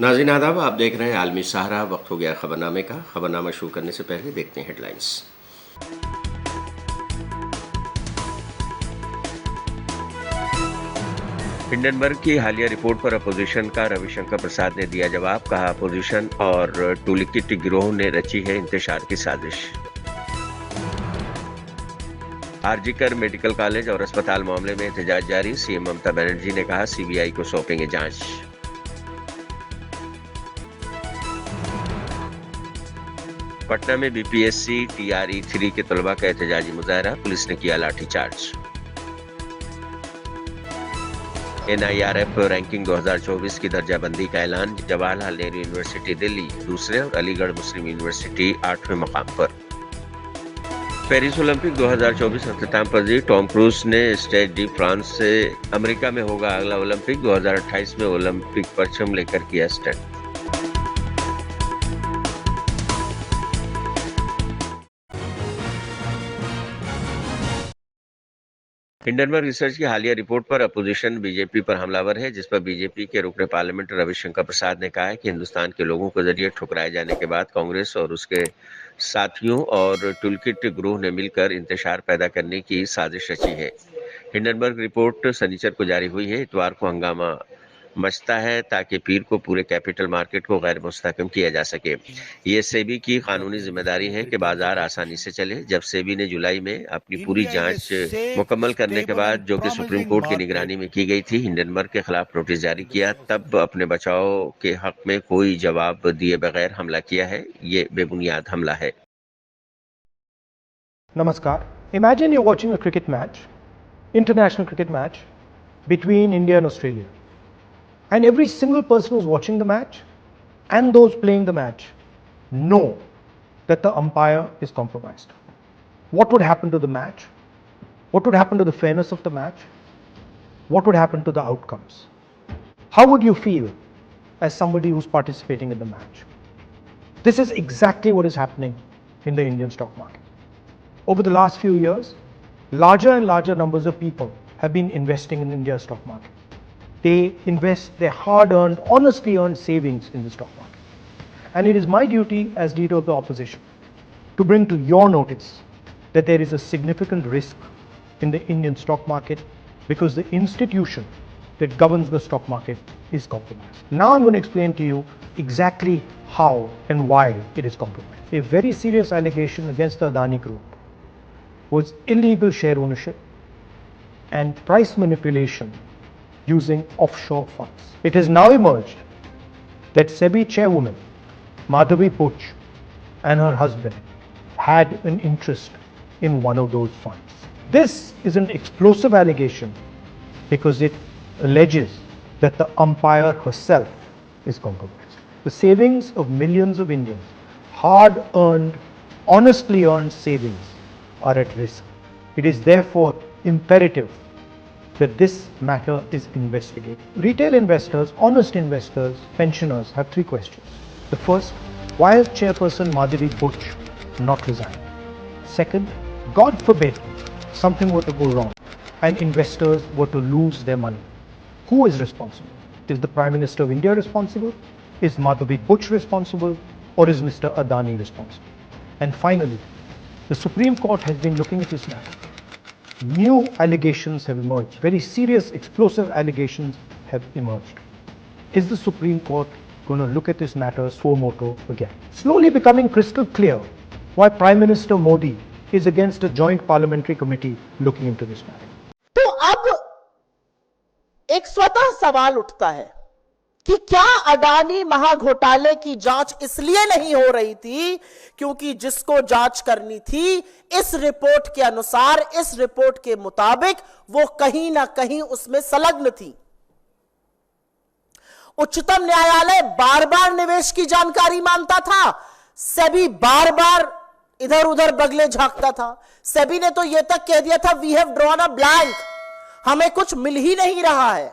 नाज़रीन आदाब, आप देख रहे हैं आलमी सहारा। वक्त हो गया खबरनामे का। खबरनामा शुरू करने से पहले देखते हैं हेडलाइंस। हिंडनबर्ग की हालिया रिपोर्ट पर अपोजिशन का रविशंकर प्रसाद ने दिया जवाब। कहा, अपोजिशन और टूलकिट गिरोह ने रची है इंतशार की साजिश। आरजीकर मेडिकल कॉलेज और अस्पताल मामले में एहतजाज जारी। सीएम ममता बनर्जी ने कहा, सीबीआई को सौंपेंगे जांच। पटना में बीपीएससी टीआरई 3 के तलबा का एहतजाजी मुजाहरा। पुलिस ने किया लाठीचार्ज। एनआईआरएफ रैंकिंग 2024 की दर्जाबंदी का ऐलान। जवाहरलाल नेहरू यूनिवर्सिटी दिल्ली दूसरे और अलीगढ़ मुस्लिम यूनिवर्सिटी 8वें मकाम पर। पेरिस ओलंपिक 2024 अख्ताम पजीर। टॉम क्रूज ने स्टेड डी फ्रांस से अमेरिका में होगा अगला ओलंपिक। 2028 में ओलंपिक परचम लेकर किया स्टैंड। हिंडनबर्ग रिसर्च की हालिया रिपोर्ट पर अपोजिशन बीजेपी पर हमलावर है, जिस पर बीजेपी के रुकन पार्लियामेंट रविशंकर प्रसाद ने कहा है कि हिंदुस्तान के लोगों के जरिए ठुकराए जाने के बाद कांग्रेस और उसके साथियों और टूलकिट ग्रुप ने मिलकर इंतशार पैदा करने की साजिश रची है। हिंडनबर्ग रिपोर्ट शनिचर को जारी हुई है। इतवार को हंगामा मचता है ताकि पीर को पूरे कैपिटल मार्केट को गैर मुस्तहकम किया जा सके। ये सेबी की कानूनी जिम्मेदारी है कि बाजार आसानी से चले। जब सेबी ने जुलाई में अपनी पूरी जांच मुकम्मल करने के बाद, जो कि सुप्रीम कोर्ट की निगरानी में की गई थी, हिंडनबर्ग के खिलाफ नोटिस जारी किया, तब अपने बचाव के हक में कोई जवाब दिए बगैर हमला किया है। ये बेबुनियाद हमला है। नमस्कार। Imagine you're watching a cricket match, international cricket match between India and Australia. And every single person who's watching the match and those playing the match know that the umpire is compromised. What would happen to the match? What would happen to the fairness of the match? What would happen to the outcomes? How would you feel as somebody who's participating in the match? This is exactly what is happening in the Indian stock market. Over the last few years, larger and larger numbers of people have been investing in India's stock market. They invest their hard-earned, honestly earned savings in the stock market. And it is my duty as leader of the opposition to bring to your notice that there is a significant risk in the Indian stock market because the institution that governs the stock market is compromised. Now I'm going to explain to you exactly how and why it is compromised. A very serious allegation against the Adani Group was illegal share ownership and price manipulation using offshore funds. It has now emerged that SEBI chairwoman Madhavi Puch and her husband had an interest in one of those funds. This is an explosive allegation because it alleges that the umpire herself is compromised. The savings of millions of Indians, hard-earned, honestly earned savings, are at risk. It is therefore imperative that this matter is investigated. Retail investors, honest investors, pensioners have three questions. The first, why has Chairperson Madhavi Puch not resigned? Second, God forbid something were to go wrong and investors were to lose their money. Who is responsible? Is the Prime Minister of India responsible? Is Madhavi Puch responsible? Or is Mr. Adani responsible? And finally, the Supreme Court has been looking at this matter. New allegations have emerged. Very serious, explosive allegations have emerged. Is the Supreme Court going to look at this matter suo motu again? Slowly becoming crystal clear why Prime Minister Modi is against a joint parliamentary committee looking into this matter. तो अब एक स्वतः सवाल उठता है कि क्या अडानी महाघोटाले की जांच इसलिए नहीं हो रही थी क्योंकि जिसको जांच करनी थी, इस रिपोर्ट के अनुसार, इस रिपोर्ट के मुताबिक वो कहीं ना कहीं उसमें संलग्न थी। उच्चतम न्यायालय बार बार निवेश की जानकारी मांगता था, सेबी बार बार इधर उधर बगले झांकता था। सेबी ने तो यह तक कह दिया था, we have drawn a blank, हमें कुछ मिल ही नहीं रहा है।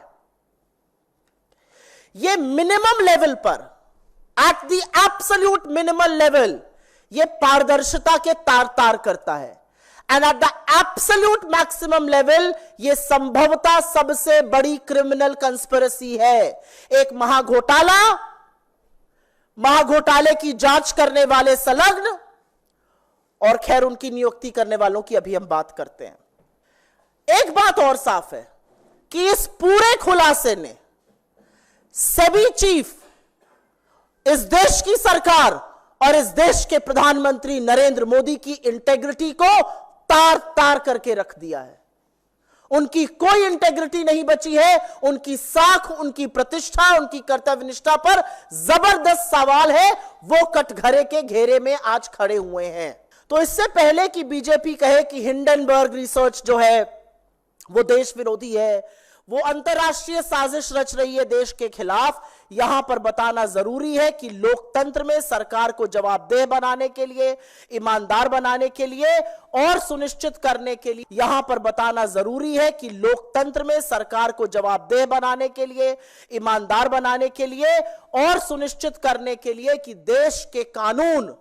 ये मिनिमम लेवल पर, at the absolute minimum level, ये पारदर्शिता के तार तार करता है। And at the absolute maximum level ये संभवतः सबसे बड़ी क्रिमिनल कंस्पिरेसी है। एक महाघोटाला महाघोटाले की जांच करने वाले संलग्न, और खैर उनकी नियुक्ति करने वालों की अभी हम बात करते हैं। एक बात और साफ है कि इस पूरे खुलासे ने सेबी चीफ, इस देश की सरकार और इस देश के प्रधानमंत्री नरेंद्र मोदी की इंटेग्रिटी को तार तार करके रख दिया है। उनकी कोई इंटेग्रिटी नहीं बची है। उनकी साख, उनकी प्रतिष्ठा, उनकी कर्तव्यनिष्ठा पर जबरदस्त सवाल है। वो कटघरे के घेरे में आज खड़े हुए हैं। तो इससे पहले कि बीजेपी कहे कि हिंडनबर्ग रिसर्च जो है वो देश विरोधी है, वो अंतरराष्ट्रीय साजिश रच रही है देश के खिलाफ, यहां पर बताना जरूरी है कि लोकतंत्र में सरकार को जवाबदेह बनाने के लिए, ईमानदार बनाने के लिए और सुनिश्चित करने के लिए, यहां पर बताना जरूरी है कि लोकतंत्र में सरकार को जवाबदेह बनाने के लिए, ईमानदार बनाने के लिए और सुनिश्चित करने के लिए कि देश के कानून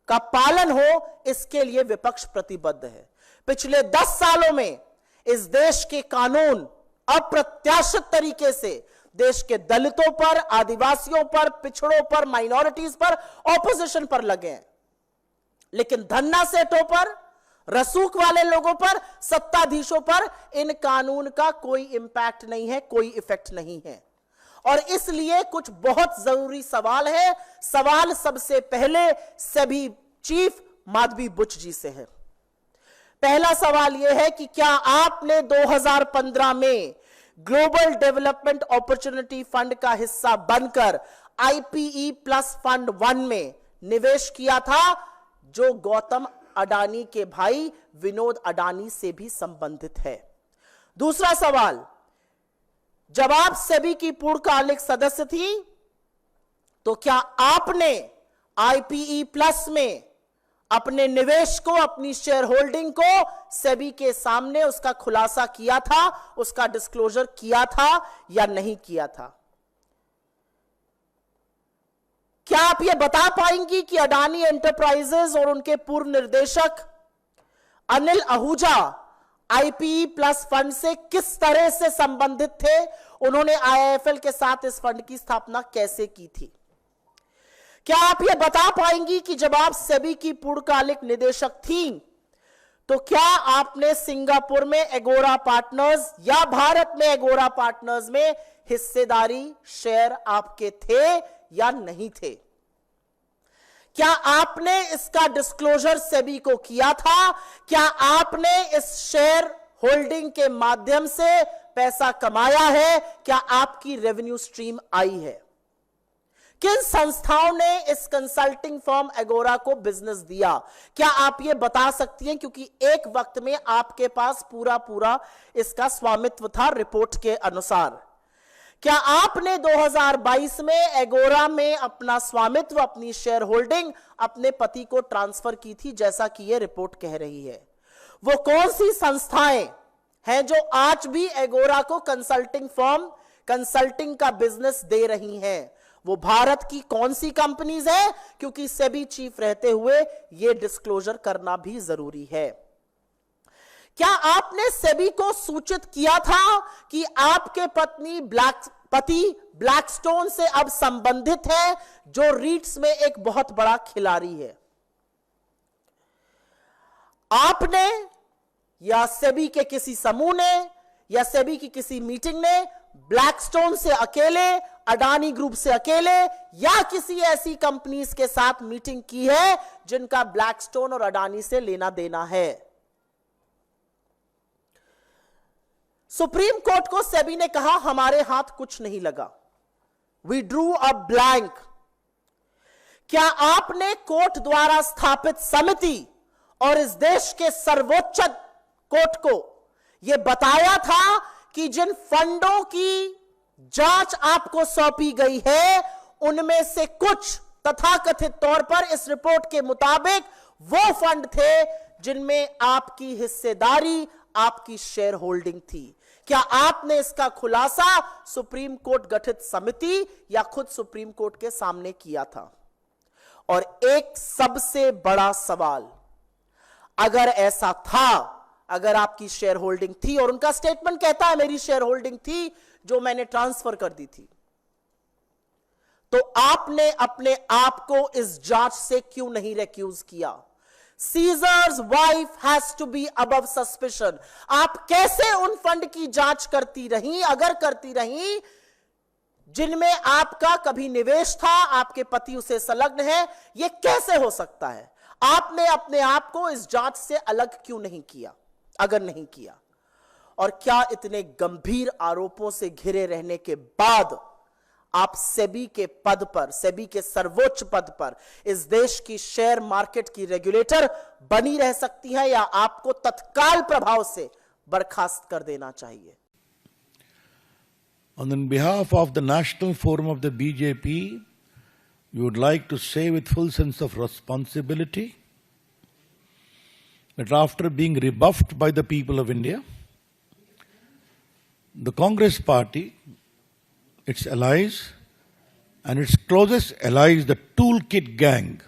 का पालन हो, इसके लिए विपक्ष प्रतिबद्ध है। पिछले 10 सालों में इस देश के कानून अप्रत्याशित तरीके से देश के दलितों पर, आदिवासियों पर, पिछड़ों पर, माइनॉरिटीज पर, ऑपोजिशन पर लगे हैं, लेकिन धन्ना सेठों पर, रसूख वाले लोगों पर, सत्ताधीशों पर इन कानून का कोई इंपैक्ट नहीं है, कोई इफेक्ट नहीं है। और इसलिए कुछ बहुत जरूरी सवाल है। सवाल सबसे पहले सेबी चीफ माधवी बुच जी से है। पहला सवाल यह है कि क्या आपने 2015 में ग्लोबल डेवलपमेंट अपॉर्चुनिटी फंड का हिस्सा बनकर आईपीई प्लस फंड 1 में निवेश किया था, जो गौतम अडानी के भाई विनोद अडानी से भी संबंधित है? दूसरा सवाल, जब आप सेबी की पूर्णकालिक सदस्य थी तो क्या आपने आईपीई प्लस में अपने निवेश को, अपनी शेयर होल्डिंग को सेबी के सामने उसका खुलासा किया था, उसका डिस्क्लोजर किया था या नहीं किया था? क्या आप यह बता पाएंगी कि अडानी एंटरप्राइजेज और उनके पूर्व निर्देशक Anil Ahuja IPE plus fund से किस तरह से संबंधित थे? उन्होंने आईआईएफएल के साथ इस फंड की स्थापना कैसे की थी? क्या आप यह बता पाएंगी कि जब आप सेबी की पूर्णकालिक निदेशक थी तो क्या आपने सिंगापुर में एगोरा पार्टनर्स या भारत में एगोरा पार्टनर्स में हिस्सेदारी, शेयर आपके थे या नहीं थे? क्या आपने इसका डिस्क्लोजर सेबी को किया था? क्या आपने इस शेयर होल्डिंग के माध्यम से पैसा कमाया है? क्या आपकी रेवेन्यू स्ट्रीम आई है? किन संस्थाओं ने इस कंसल्टिंग फर्म एगोरा को बिजनेस दिया? क्या आप ये बता सकती हैं? क्योंकि एक वक्त में आपके पास पूरा इसका स्वामित्व था रिपोर्ट के अनुसार। क्या आपने 2022 में एगोरा में अपना स्वामित्व, अपनी शेयर होल्डिंग अपने पति को ट्रांसफर की थी, जैसा कि यह रिपोर्ट कह रही है? वो कौन सी संस्थाएं हैं जो आज भी एगोरा को कंसल्टिंग फर्म, कंसल्टिंग का बिजनेस दे रही हैं? वो भारत की कौन सी कंपनीज है? क्योंकि सेबी चीफ रहते हुए यह डिस्क्लोजर करना भी जरूरी है। क्या आपने सेबी को सूचित किया था कि आपके पति ब्लैकस्टोन से अब संबंधित है, जो रीट्स में एक बहुत बड़ा खिलाड़ी है? आपने या सेबी के किसी समूह ने या सेबी की किसी मीटिंग ने ब्लैकस्टोन से अकेले, अडानी ग्रुप से अकेले या किसी ऐसी कंपनीज के साथ मीटिंग की है जिनका ब्लैकस्टोन और अडानी से लेना देना है? सुप्रीम कोर्ट को सेबी ने कहा हमारे हाथ कुछ नहीं लगा, वी ड्रू अ ब्लैंक। क्या आपने कोर्ट द्वारा स्थापित समिति और इस देश के सर्वोच्च कोर्ट को यह बताया था कि जिन फंडों की जांच आपको सौंपी गई है उनमें से कुछ तथाकथित तौर पर इस रिपोर्ट के मुताबिक वो फंड थे जिनमें आपकी हिस्सेदारी, आपकी शेयर होल्डिंग थी? क्या आपने इसका खुलासा सुप्रीम कोर्ट गठित समिति या खुद सुप्रीम कोर्ट के सामने किया था? और एक सबसे बड़ा सवाल, अगर ऐसा था, अगर आपकी शेयर होल्डिंग थी, और उनका स्टेटमेंट कहता है मेरी शेयर होल्डिंग थी जो मैंने ट्रांसफर कर दी थी, तो आपने अपने आप को इस जांच से क्यों नहीं रेक्यूज किया? Caesar's wife has to be above suspicion. आप कैसे उन फंड की जांच करती रही, अगर करती रही, जिनमें आपका कभी निवेश था, आपके पति उसे संलग्न है? यह कैसे हो सकता है? आपने अपने आप को इस जांच से अलग क्यों नहीं किया, अगर नहीं किया? और क्या इतने गंभीर आरोपों से घिरे रहने के बाद आप सेबी के पद पर, सेबी के सर्वोच्च पद पर, इस देश की शेयर मार्केट की रेगुलेटर बनी रह सकती हैं, या आपको तत्काल प्रभाव से बर्खास्त कर देना चाहिए? On behalf of the National Forum of the BJP, we would like to say with full sense of responsibility that after being rebuffed by the people of India, the Congress Party, its allies and its closest allies, the Toolkit Gang,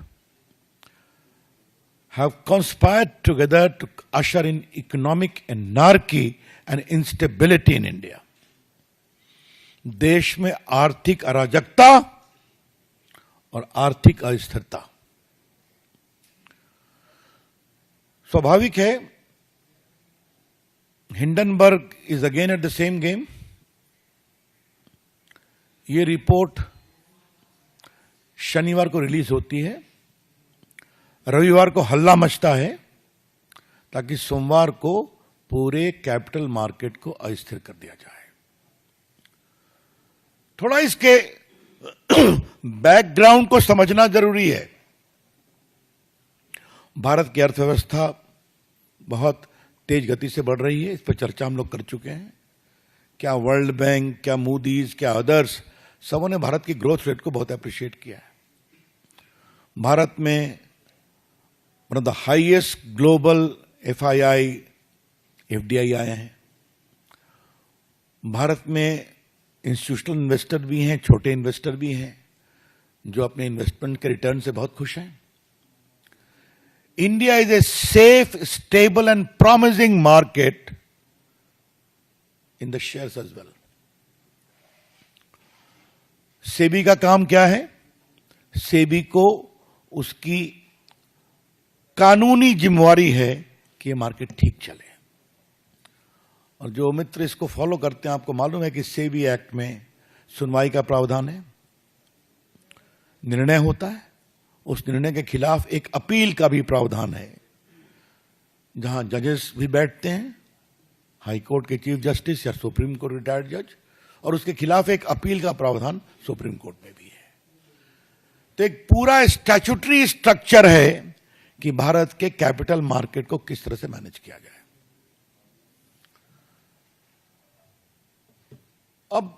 have conspired together to usher in economic anarchy and instability in India. देश में आर्थिक अराजकता और आर्थिक अस्थिरता। स्वाभाविक है, Hindenburg is again at the same game. ये रिपोर्ट शनिवार को रिलीज होती है, रविवार को हल्ला मचता है ताकि सोमवार को पूरे कैपिटल मार्केट को अस्थिर कर दिया जाए। थोड़ा इसके बैकग्राउंड को समझना जरूरी है। भारत की अर्थव्यवस्था बहुत तेज गति से बढ़ रही है, इस पर चर्चा हम लोग कर चुके हैं। क्या वर्ल्ड बैंक, क्या मूडीज, क्या अदर्स, सबों ने भारत की ग्रोथ रेट को बहुत अप्रिशिएट किया है। भारत में one of the highest global FII, FDI आए हैं। भारत में इंस्टीट्यूशनल इन्वेस्टर भी हैं, छोटे इन्वेस्टर भी हैं, जो अपने इन्वेस्टमेंट के रिटर्न से बहुत खुश हैं। India is a safe, stable and promising market in the shares as well. SEBI का काम क्या है? सेबी को उसकी कानूनी जिम्मेवारी है कि ये मार्केट ठीक चले। और जो मित्र इसको फॉलो करते हैं, आपको मालूम है कि सेबी एक्ट में सुनवाई का प्रावधान है, निर्णय होता है, उस निर्णय के खिलाफ एक अपील का भी प्रावधान है, जहां जजेस भी बैठते हैं, हाई कोर्ट के चीफ जस्टिस या सुप्रीम कोर्ट रिटायर्ड जज, और उसके खिलाफ एक अपील का प्रावधान सुप्रीम कोर्ट में भी है। तो एक पूरा स्टैट्यूटरी स्ट्रक्चर है कि भारत के कैपिटल मार्केट को किस तरह से मैनेज किया जाए। अब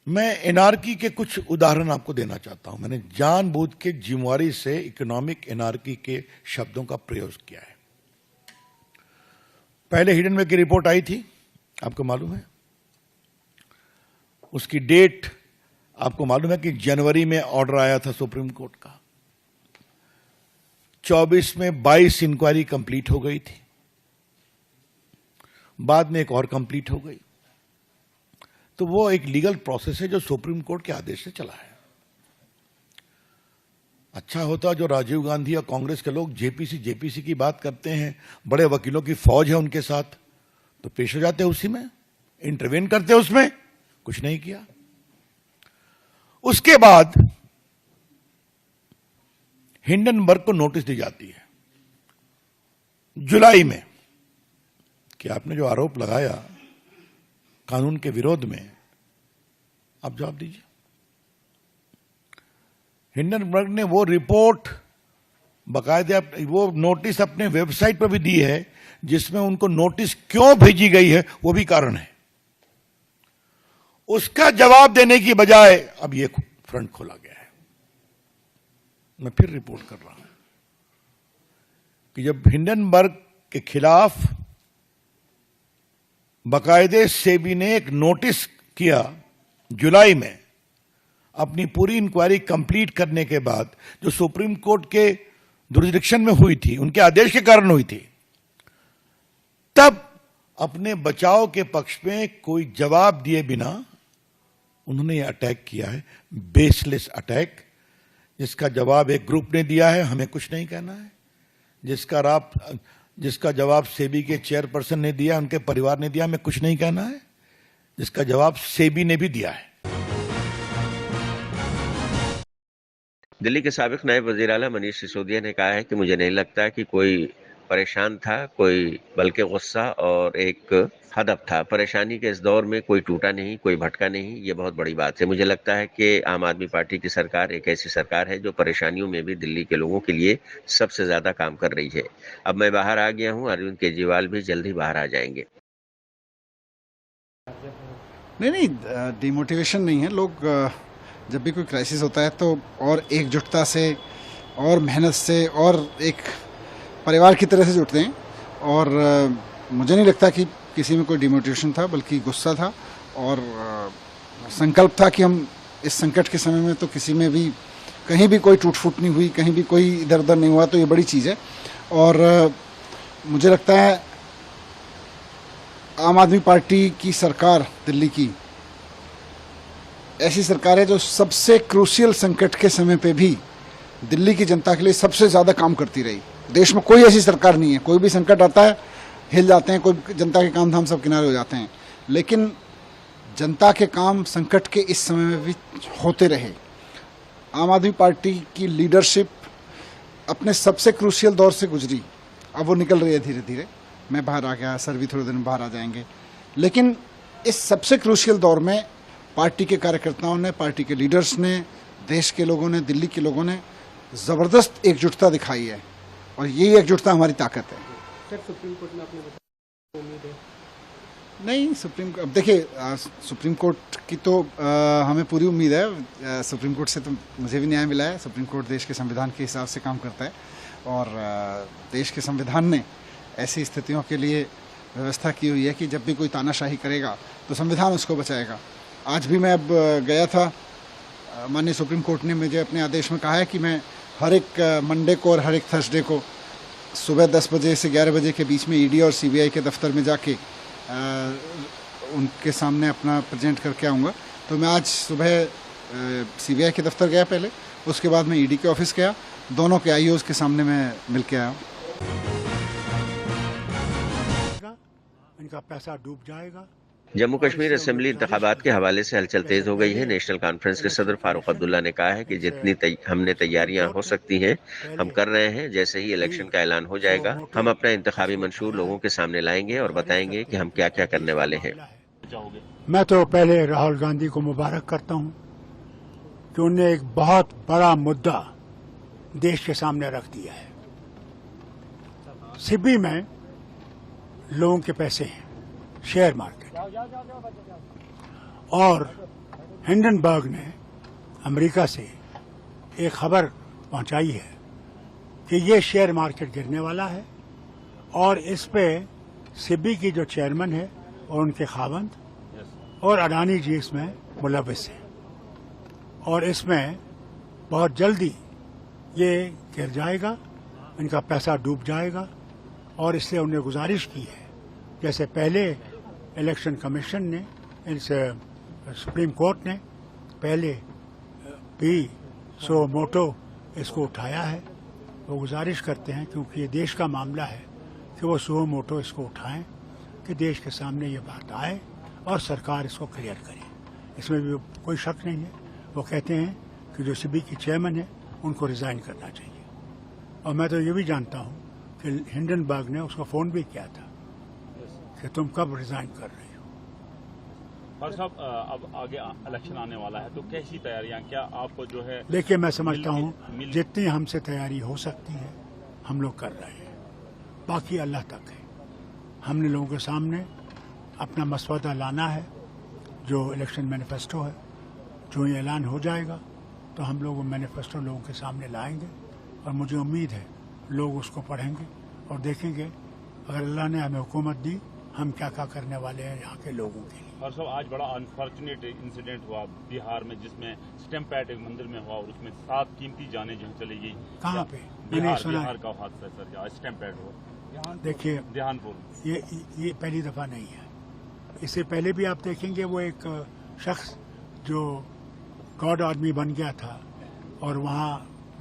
मैं एनार्की के कुछ उदाहरण आपको देना चाहता हूं। मैंने जानबूझ के जिम्मेवारी से इकोनॉमिक एनार्की के शब्दों का प्रयोग किया है। पहले हिडनबर्ग की रिपोर्ट आई थी, आपको मालूम है। उसकी डेट आपको मालूम है कि जनवरी में ऑर्डर आया था सुप्रीम कोर्ट का। 24 में 22 इंक्वायरी कंप्लीट हो गई थी, बाद में एक और कंप्लीट हो गई। तो वो एक लीगल प्रोसेस है जो सुप्रीम कोर्ट के आदेश से चला है। अच्छा होता जो राजीव गांधी और कांग्रेस के लोग जेपीसी की बात करते हैं, बड़े वकीलों की फौज है उनके साथ, तो पेश हो जाते उसी में, इंटरवेन करते उसमें, कुछ नहीं किया। उसके बाद हिंडनबर्ग को नोटिस दी जाती है जुलाई में कि आपने जो आरोप लगाया कानून के विरोध में, आप जवाब दीजिए। हिंडनबर्ग ने वो रिपोर्ट बाकायदा, वो नोटिस अपने वेबसाइट पर भी दी है, जिसमें उनको नोटिस क्यों भेजी गई है वो भी कारण है। उसका जवाब देने की बजाय अब ये फ्रंट खोला गया है। मैं फिर रिपोर्ट कर रहा हूं कि जब हिंडनबर्ग के खिलाफ बाकायदे सेबी ने एक नोटिस किया जुलाई में, अपनी पूरी इंक्वायरी कंप्लीट करने के बाद, जो सुप्रीम कोर्ट के जुरिसडिक्शन में हुई थी, उनके आदेश के कारण हुई थी, तब अपने बचाव के पक्ष में कोई जवाब दिए बिना उन्होंने ये अटैक किया है, बेसलेस अटैक, जिसका जवाब एक ग्रुप ने दिया है, हमें कुछ नहीं कहना है। जिसका जवाब सेबी के चेयरपर्सन ने दिया, उनके परिवार ने दिया, हमें कुछ नहीं कहना है। जिसका जवाब सेबी ने भी दिया है। दिल्ली के साबिक नायब वजीर आला मनीष सिसोदिया ने कहा है कि मुझे नहीं लगता कि कोई परेशान था, कोई बल्कि गुस्सा और एक हदफ था। परेशानी के इस दौर में कोई टूटा नहीं, कोई भटका नहीं, ये बहुत बड़ी बात है। मुझे लगता है कि आम आदमी पार्टी की सरकार एक ऐसी सरकार है जो परेशानियों में भी दिल्ली के लोगों के लिए सबसे ज्यादा काम कर रही है। अब मैं बाहर आ गया हूँ, अरविंद केजरीवाल भी जल्द ही बाहर आ जाएंगे। नहीं, डिमोटिवेशन नहीं है। लोग जब भी कोई क्राइसिस होता है तो और एकजुटता से और मेहनत से और एक परिवार की तरह से जुटते हैं, और मुझे नहीं लगता कि किसी में कोई डिमोटिवेशन था, बल्कि गुस्सा था और संकल्प था कि हम इस संकट के समय में तो किसी में भी कहीं भी कोई टूट फूट नहीं हुई, कहीं भी कोई इधर उधर नहीं हुआ, तो ये बड़ी चीज़ है। और मुझे लगता है आम आदमी पार्टी की सरकार दिल्ली की ऐसी सरकार है जो सबसे क्रूशियल संकट के समय पे भी दिल्ली की जनता के लिए सबसे ज़्यादा काम करती रही। देश में कोई ऐसी सरकार नहीं है, कोई भी संकट आता है हिल जाते हैं, कोई जनता के काम धाम सब किनारे हो जाते हैं, लेकिन जनता के काम संकट के इस समय में भी होते रहे। आम आदमी पार्टी की लीडरशिप अपने सबसे क्रूशियल दौर से गुजरी, अब वो निकल रही है धीरे धीरे। मैं बाहर आ गया, सर भी थोड़े दिन बाहर आ जाएंगे, लेकिन इस सबसे क्रूशियल दौर में पार्टी के कार्यकर्ताओं ने, पार्टी के लीडर्स ने, देश के लोगों ने, दिल्ली के लोगों ने ज़बरदस्त एकजुटता दिखाई है, और यही एकजुटता हमारी ताकत है। सुप्रीम कोर्ट में आपने उम्मीद है? नहीं, अब देखिए, सुप्रीम कोर्ट की तो हमें पूरी उम्मीद है। सुप्रीम कोर्ट से तो मुझे भी न्याय मिला है। सुप्रीम कोर्ट देश के संविधान के हिसाब से काम करता है, और देश के संविधान ने ऐसी स्थितियों के लिए व्यवस्था की हुई है कि जब भी कोई तानाशाही करेगा तो संविधान उसको बचाएगा। आज भी मैं अब गया था, माननीय सुप्रीम कोर्ट ने मुझे अपने आदेश में कहा है कि मैं हर एक मंडे को और हर एक थर्सडे को सुबह 10 बजे से 11 बजे के बीच में ईडी और सीबीआई के दफ्तर में जाके उनके सामने अपना प्रेजेंट करके आऊँगा। तो मैं आज सुबह सीबीआई के दफ्तर गया पहले, उसके बाद मैं ईडी के ऑफिस गया, दोनों के आईओज़ के सामने मैं मिल के आया। इनका पैसा डूब जाएगा। जम्मू कश्मीर असेंबली इंतखाबात के हवाले से हलचल तेज हो गई है। नेशनल कॉन्फ्रेंस के सदर फारूक अब्दुल्ला ने कहा है कि जितनी हमने तैयारियां हो सकती हैं हम कर रहे हैं। जैसे ही इलेक्शन का ऐलान हो जाएगा हम अपना इंतखाबी मंशूर लोगों के सामने लाएंगे और बताएंगे कि हम क्या क्या करने वाले हैं। मैं तो पहले राहुल गांधी को मुबारक करता हूं कि उन्होंने एक बहुत बड़ा मुद्दा देश के सामने रख दिया है। सिबी में लोगों के पैसे हैं, शेयर मार्केट, और हिंडनबर्ग ने अमेरिका से एक खबर पहुंचाई है कि ये शेयर मार्केट गिरने वाला है, और इस पे सिबी की जो चेयरमैन है और उनके खावंद और अडानी जी इसमें मुलविस हैं, और इसमें बहुत जल्दी ये गिर जाएगा, इनका पैसा डूब जाएगा। और इसलिए उन्हें गुजारिश की है, जैसे पहले इलेक्शन कमीशन ने, इनसे सुप्रीम कोर्ट ने पहले भी सो मोटो इसको उठाया है, वो गुजारिश करते हैं क्योंकि ये देश का मामला है कि वो सो मोटो इसको उठाएं, कि देश के सामने ये बात आए और सरकार इसको क्लियर करे। इसमें भी कोई शक नहीं है। वो कहते हैं कि जो सिबी की चेयरमैन है उनको रिजाइन करना चाहिए, और मैं तो ये भी जानता हूँ कि हिंडनबर्ग ने उसको फोन भी किया था कि तुम कब रिजाइन कर रहे हो। और साहब, अब आगे इलेक्शन आने वाला है तो कैसी तैयारियां, क्या आपको जो है? देखिए, मैं समझता हूँ जितनी हमसे तैयारी हो सकती है हम लोग कर रहे हैं, बाकी अल्लाह तक है। हमने लोगों के सामने अपना मसवदा लाना है, जो इलेक्शन मैनिफेस्टो है, जो ये ऐलान हो जाएगा तो हम लोग वो मैनिफेस्टो लोगों के सामने लाएंगे, और मुझे उम्मीद है लोग उसको पढ़ेंगे और देखेंगे अगर अल्लाह ने हमें हुकूमत दी हम क्या क्या करने वाले हैं यहाँ के लोगों के लिए। और साहब, आज बड़ा अनफॉर्चुनेट इंसिडेंट हुआ बिहार में, जिसमें स्टैम्प पैड एक मंदिर में हुआ और उसमें 7 कीमती जानें जो चली गई। कहाँ पे? बिहार का हादसा सर, जहाँ स्टैम्प पैड हुआ। देखिए, ध्यानपुर ये पहली दफा नहीं है। इससे पहले भी आप देखेंगे वो एक शख्स जो गॉड आर्मी बन गया था और वहाँ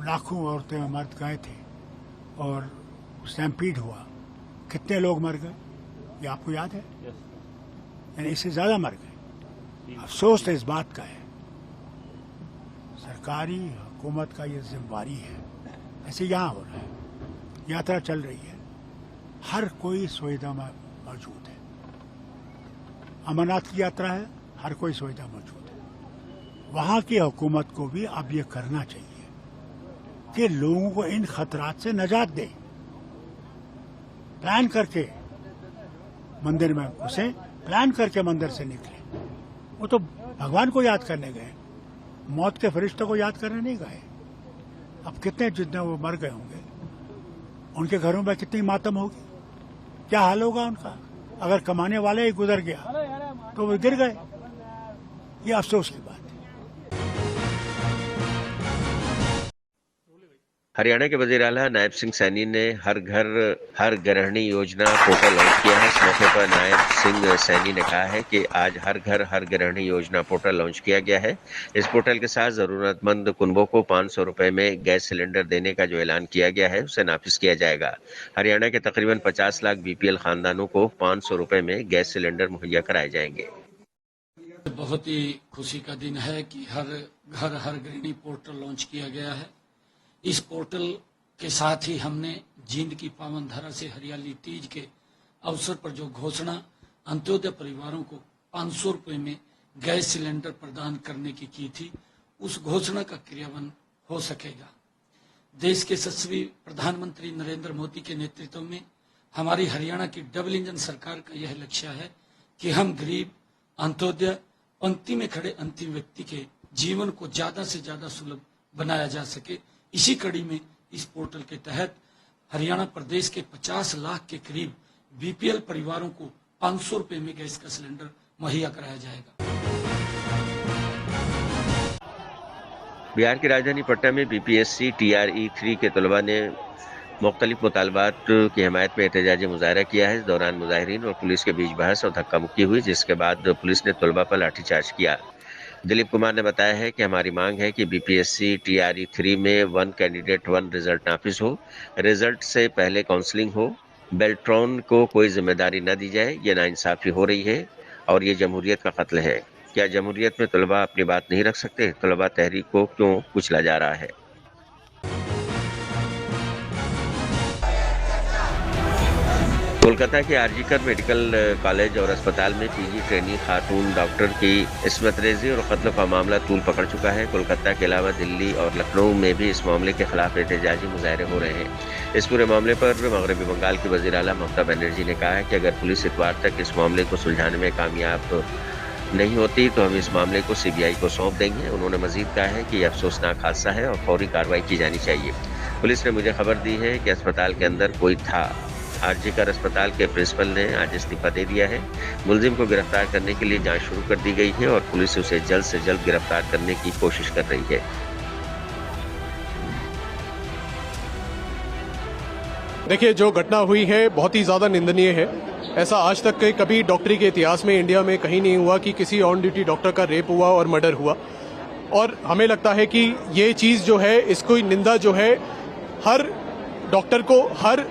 लाखों औरतें मर्द गए थे और स्टैम्पीड हुआ, कितने लोग मर गए ये आपको याद है? यानी इससे ज्यादा मर गए। अफसोस तो इस बात का है, सरकारी हुकूमत का ये जिम्मेवारी है। ऐसे यहाँ हो रहा है, यात्रा चल रही है, हर कोई सुविधा में मौजूद है। अमरनाथ की यात्रा है, हर कोई सुविधा मौजूद है। वहां की हुकूमत को भी अब ये करना चाहिए कि लोगों को इन खतरात से निजात दे। प्लान करके मंदिर में घुसे, प्लान करके मंदिर से निकले। वो तो भगवान को याद करने गए, मौत के फरिश्तों को याद करने नहीं गए। अब कितने जितने वो मर गए होंगे, उनके घरों में कितनी मातम होगी, क्या हाल होगा उनका। अगर कमाने वाले ही गुजर गया तो वो गिर गए। ये अफसोस की बात है। हरियाणा के वजीर आला नायब सिंह सैनी ने हर घर हर गृहिणी योजना पोर्टल लॉन्च किया है। इस मौके पर नायब सिंह सैनी ने कहा है कि आज हर घर हर गृहिणी योजना पोर्टल लॉन्च किया गया है। इस पोर्टल के साथ जरूरतमंद कुनबों को 500 रुपए में गैस सिलेंडर देने का जो ऐलान किया गया है उसे नाफिज किया जाएगा। हरियाणा के तकरीबन 50 लाख बीपीएल खानदानों को 500 रुपए में गैस सिलेंडर मुहैया कराए जाएंगे। बहुत ही खुशी का दिन है कि हर घर हर गृहिणी पोर्टल लॉन्च किया गया है। इस पोर्टल के साथ ही हमने जींद की पावन धरा से हरियाली तीज के अवसर पर जो घोषणा अंत्योदय परिवारों को 500 रुपए में गैस सिलेंडर प्रदान करने की थी, उस घोषणा का क्रियान्वयन हो सकेगा। देश के यशस्वी प्रधानमंत्री नरेंद्र मोदी के नेतृत्व में हमारी हरियाणा की डबल इंजन सरकार का यह लक्ष्य है कि हम गरीब, अंत्योदय, पंक्ति में खड़े अंतिम व्यक्ति के जीवन को ज्यादा से ज्यादा सुलभ बनाया जा सके। इसी कड़ी में इस पोर्टल के तहत हरियाणा प्रदेश के 50 लाख के करीब बीपीएल परिवारों को 500 रुपए में गैस का सिलेंडर मुहैया कराया जाएगा। बिहार की राजधानी पटना में बीपीएससी TRE 3 के तलबा ने मुख्तलिफ मुतालबात की हिमायत में एहतजाजी मुजाहरा किया है। इस दौरान मुजाहिरीन और पुलिस के बीच बहस और धक्का मुक्की हुई, जिसके बाद पुलिस ने तलबा पर लाठीचार्ज किया। दिलीप कुमार ने बताया है कि हमारी मांग है कि बीपीएससी TRE 3 में 1 कैंडिडेट 1 रिजल्ट नाफिज हो, रिजल्ट से पहले काउंसलिंग हो, बेल्ट्रॉन को कोई जिम्मेदारी न दी जाए। ये नाइंसाफी हो रही है और ये जमहूरियत का कत्ल है। क्या जमहूरियत में तलबा अपनी बात नहीं रख सकते? तलबा तहरीक को क्यों कुचला जा रहा है? कोलकाता के आरजीकर मेडिकल कॉलेज और अस्पताल में पीजी ट्रेनी खातून डॉक्टर की इस्मत रेजी और कत्ल का मामला तूल पकड़ चुका है। कोलकाता के अलावा दिल्ली और लखनऊ में भी इस मामले के खिलाफ एहतजाजी मुजाहरे हो रहे हैं। इस पूरे मामले पर मगरबी बंगाल की वज़ीर आला ममता बनर्जी ने कहा है कि अगर पुलिस इतवार तक इस मामले को सुलझाने में कामयाब नहीं होती तो हम इस मामले को सीबीआई को सौंप देंगे। उन्होंने मजीद कहा है कि यह अफसोसनाक हादसा है और फौरी कार्रवाई की जानी चाहिए। पुलिस ने मुझे खबर दी है कि अस्पताल के अंदर कोई था। आरजीकर अस्पताल के प्रिंसिपल ने आज इस्तीफा दे दिया है। मुलजिम को गिरफ्तार करने के लिए जांच शुरू कर दी गई है और पुलिस उसे जल्द से जल्द गिरफ्तार करने की कोशिश कर रही है। देखिए, जो घटना हुई है बहुत ही ज्यादा निंदनीय है। ऐसा आज तक के कभी डॉक्टरी के इतिहास में इंडिया में कहीं नहीं हुआ कि किसी ऑन ड्यूटी डॉक्टर का रेप हुआ और मर्डर हुआ। और हमें लगता है कि ये चीज जो है, इसको निंदा जो है हर डॉक्टर को, हर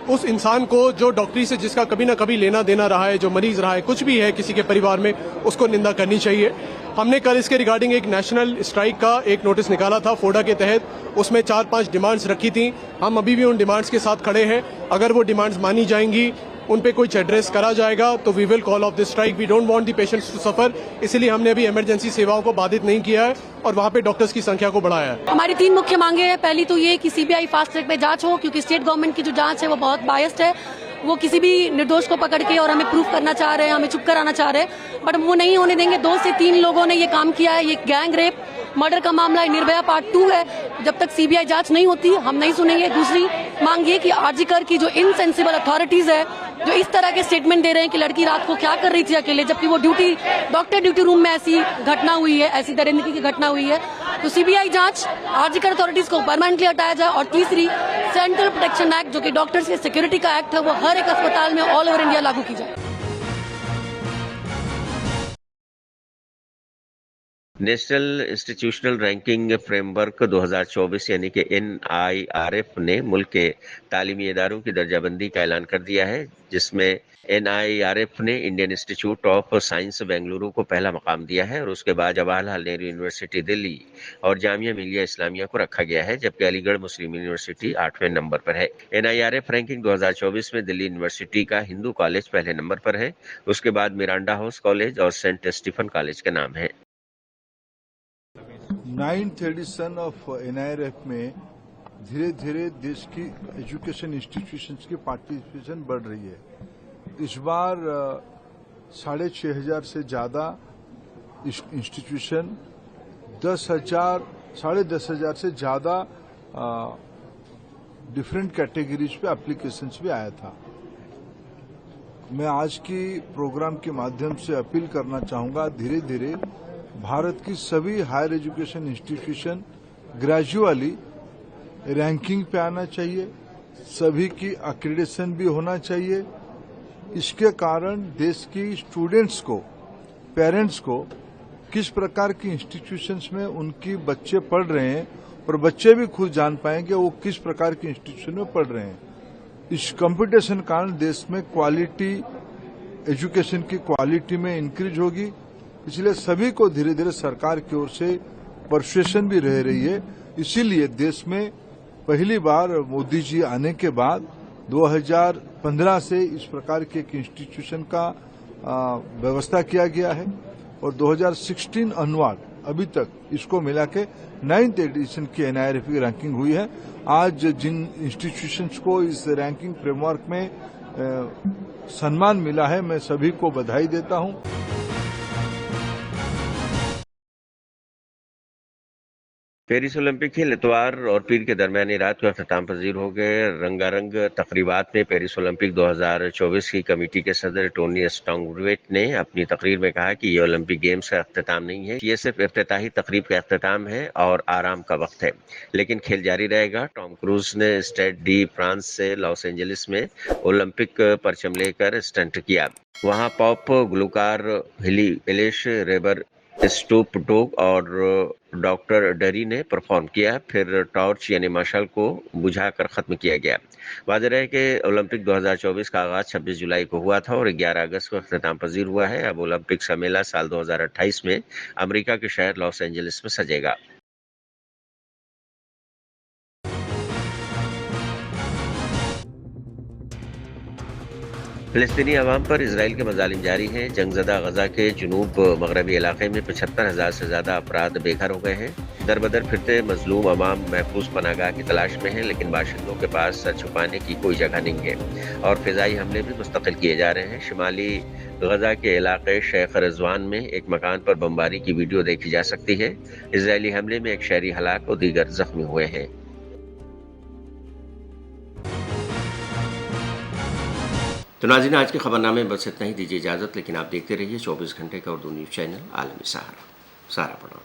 उस इंसान को जो डॉक्टरी से जिसका कभी ना कभी लेना देना रहा है, जो मरीज रहा है, कुछ भी है किसी के परिवार में, उसको निंदा करनी चाहिए। हमने कल इसके रिगार्डिंग एक नेशनल स्ट्राइक का एक नोटिस निकाला था फोडा के तहत। उसमें 4-5 डिमांड्स रखी थी। हम अभी भी उन डिमांड्स के साथ खड़े हैं। अगर वो डिमांड्स मानी जाएंगी, उन पे कुछ एड्रेस करा जाएगा तो we will call off this strike. We don't want the patients to suffer, इसीलिए हमने अभी इमरजेंसी सेवाओं को बाधित नहीं किया है और वहाँ पे डॉक्टर्स की संख्या को बढ़ाया है। हमारी 3 मुख्य मांगे हैं। पहली तो ये कि सीबीआई फास्ट ट्रैक पे जांच हो, क्योंकि स्टेट गवर्नमेंट की जो जांच है वो बहुत बायस्ड है। वो किसी भी निर्दोष को पकड़ के और हमें प्रूफ करना चाह रहे हैं, हमें चुप कराना चाह रहे हैं, बट वो नहीं होने देंगे। 2 से 3 लोगों ने ये काम किया है। ये गैंग रेप मर्डर का मामला है, निर्भया पार्ट 2 है। जब तक सीबीआई जांच नहीं होती हम नहीं सुनेंगे। दूसरी मांग ये कि आरजीकर की जो इनसेंसिबल अथॉरिटीज है, जो इस तरह के स्टेटमेंट दे रहे हैं कि लड़की रात को क्या कर रही थी अकेले, जबकि वो डॉक्टर ड्यूटी रूम में ऐसी घटना हुई है, ऐसी दरिंदगी की घटना हुई है, तो सीबीआई जांच, आरजीकर अथॉरिटीज को परमानेंटली हटाया जाए। और तीसरी, सेंट्रल प्रोटेक्शन एक्ट जो कि डॉक्टर्स की सिक्योरिटी का एक्ट है, वो हर एक अस्पताल में ऑल ओवर इंडिया लागू की जाए। नेशनल इंस्टीट्यूशनल रैंकिंग फ्रेमवर्क 2024 यानी कि NIRF ने मुल्क के तालीमी इदारों की दर्जाबंदी का ऐलान कर दिया है, जिसमें NIRF ने Indian institute of science Bengaluru को पहला मकाम दिया है और उसके बाद जवाहरलाल नेहरू यूनिवर्सिटी दिल्ली और जामिया मिलिया इस्लामिया को रखा गया है, जबकि अलीगढ़ मुस्लिम यूनिवर्सिटी 8वें नंबर पर है। NIRF रैंकिंग 2024 में दिल्ली यूनिवर्सिटी का हिंदू कॉलेज पहले नंबर पर है, उसके बाद मिरांडा हाउस कॉलेज और सेंट स्टीफन कॉलेज के नाम है। 9th एडिशन ऑफ NIRF में धीरे धीरे देश की एजुकेशन इंस्टीट्यूशंस की पार्टिसिपेशन बढ़ रही है। इस बार 6,500 से ज्यादा इंस्टीट्यूशन 10,000 से ज्यादा डिफरेंट कैटेगरीज पे एप्लीकेशंस भी आया था। मैं आज की प्रोग्राम के माध्यम से अपील करना चाहूंगा, धीरे धीरे भारत की सभी higher education institution gradually ranking पे आना चाहिए, सभी की एक्रेडिटेशन भी होना चाहिए। इसके कारण देश की स्टूडेंट्स को, पेरेंट्स को किस प्रकार की इंस्टीट्यूशंस में उनकी बच्चे पढ़ रहे हैं और बच्चे भी खुद जान पाएंगे वो किस प्रकार की इंस्टीट्यूशन में पढ़ रहे हैं। इस कंपटीशन कारण देश में क्वालिटी, एजुकेशन की क्वालिटी में इंक्रीज होगी, इसलिए सभी को धीरे धीरे सरकार की ओर से परसुएशन भी रह रही है। इसीलिए देश में पहली बार मोदी जी आने के बाद 2015 से इस प्रकार के एक इंस्टीट्यूशन का व्यवस्था किया गया है और 2016 अनवार्ड अभी तक इसको मिला के 9th एडिशन की NIRF की रैंकिंग हुई है। आज जिन इंस्टीट्यूशंस को इस रैंकिंग फ्रेमवर्क में सम्मान मिला है, मैं सभी को बधाई देता हूं। पेरिस ओलंपिक खेल इतवार और पीर के दरमियानी रात को अख्ताम पजीर हो गए। रंगारंग तकरीबात में पेरिस ओलंपिक 2024 की कमेटी के सदर टोनी स्टॉन्गवेट ने अपनी तकरीर में कहा कि ये ओलंपिक गेम्स का अख्ताम नहीं है, ये सिर्फ इफ्तिताही तकरीब का अख्ताम है और आराम का वक्त है, लेकिन खेल जारी रहेगा। टॉम क्रूज ने स्टेड डी फ्रांस से लॉस एंजलिस में ओलंपिक परचम लेकर स्टंट किया। वहां पॉप गुलकार हिलेश रेबर, स्टूप डोग और डॉक्टर डरी ने परफॉर्म किया। फिर टॉर्च यानी मशाल को बुझाकर खत्म किया गया। वाज़ेह है कि ओलंपिक 2024 का आगाज 26 जुलाई को हुआ था और 11 अगस्त को अख्ताम पजीर हुआ है। अब ओलंपिक का मेला साल 2028 में अमेरिका के शहर लॉस एंजलिस में सजेगा। फिलिस्तीनी अवाम पर इसराइल के मजालिम जारी हैं। जंगज़दा गजा के जुनूब मगरबी इलाके में 75,000 से ज़्यादा अफराद बेघर हो गए हैं। दर बदर फिरते मजलूम अवाम महफूज पनाहगाह की तलाश में हैं, लेकिन बाशिंदों के पास सर छुपाने की कोई जगह नहीं है और फिजाई हमले भी मुस्तकिल किए जा रहे हैं। शिमाली गजा के इलाके शेख रजवान में एक मकान पर बमबारी की वीडियो देखी जा सकती है। इसराइली हमले में एक शहरी हलाक और दीगर जख्मी हुए हैं। तो नाज़रीन, आज के खबरनामे में बस इतना ही। दीजिए इजाज़त, लेकिन आप देखते रहिए 24 घंटे का उर्दू न्यूज़ चैनल आलमी सहारा। सहारा पढ़ो।